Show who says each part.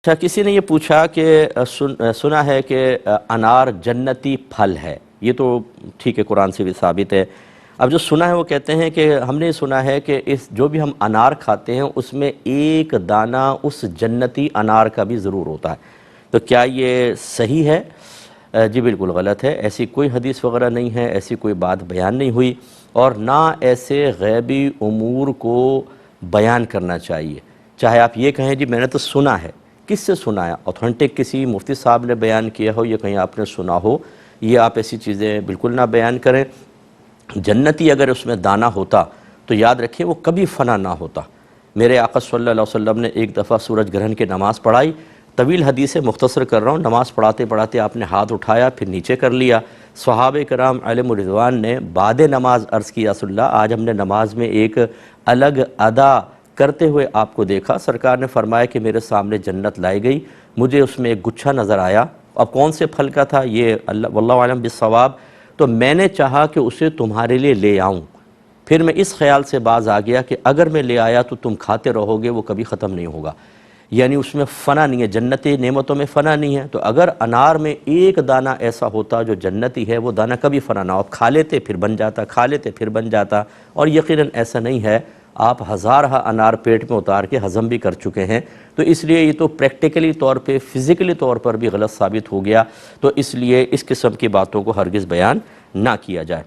Speaker 1: اچھا، کسی نے یہ پوچھا کہ سنا ہے کہ انار جنتی پھل ہے. یہ تو ٹھیک ہے، قرآن سے بھی ثابت ہے. اب جو سنا ہے وہ کہتے ہیں کہ ہم نے سنا ہے کہ جو بھی ہم انار کھاتے ہیں اس میں ایک دانہ اس جنتی انار کا بھی ضرور ہوتا ہے. تو کیا یہ صحیح ہے؟ جی بالکل غلط ہے. ایسی کوئی حدیث وغیرہ نہیں ہے، ایسی کوئی بات بیان نہیں ہوئی، اور نہ ایسے غیبی امور کو بیان کرنا چاہیے. چاہے آپ یہ کہیں جی میں نے تو سنا ہے. کس سے سنا ہے؟ اوتھنٹک کسی مفتی صاحب نے بیان کیا ہو یا کہیں آپ نے سنا ہو، یہ آپ ایسی چیزیں بالکل نہ بیان کریں. جنتی اگر اس میں دانہ ہوتا تو یاد رکھیں وہ کبھی فنا نہ ہوتا. میرے آقا صلی اللہ علیہ وسلم نے ایک دفعہ سورج گرہن کی نماز پڑھائی. طویل حدیث ہے، مختصر کر رہا ہوں. نماز پڑھاتے پڑھاتے آپ نے ہاتھ اٹھایا، پھر نیچے کر لیا. صحابہ کرام علیہم رضوان نے بعد نماز عرض کی، یا رسول اللہ آج ہم نے نماز میں ایک الگ ادا کرتے ہوئے آپ کو دیکھا. سرکار نے فرمایا کہ میرے سامنے جنت لائی گئی، مجھے اس میں ایک گچھا نظر آیا. اب کون سے پھل کا تھا یہ واللہ عالم بالصواب، تو میں نے چاہا کہ اسے تمہارے لیے لے آؤں. پھر میں اس خیال سے باز آ گیا کہ اگر میں لے آیا تو تم کھاتے رہو گے، وہ کبھی ختم نہیں ہوگا. یعنی اس میں فنا نہیں ہے، جنتی نعمتوں میں فنا نہیں ہے. تو اگر انار میں ایک دانہ ایسا ہوتا جو جنتی ہے، وہ دانہ کبھی فنا نہ ہو. آپ کھا لیتے پھر بن جاتا، کھا لیتے پھر بن جاتا. اور یقیناً ایسا نہیں ہے، آپ ہزارہ انار پیٹ میں اتار کے ہضم بھی کر چکے ہیں. تو اس لیے یہ تو پریکٹیکلی طور پہ، فزیکلی طور پر بھی غلط ثابت ہو گیا. تو اس لیے اس قسم کی باتوں کو ہرگز بیان نہ کیا جائے.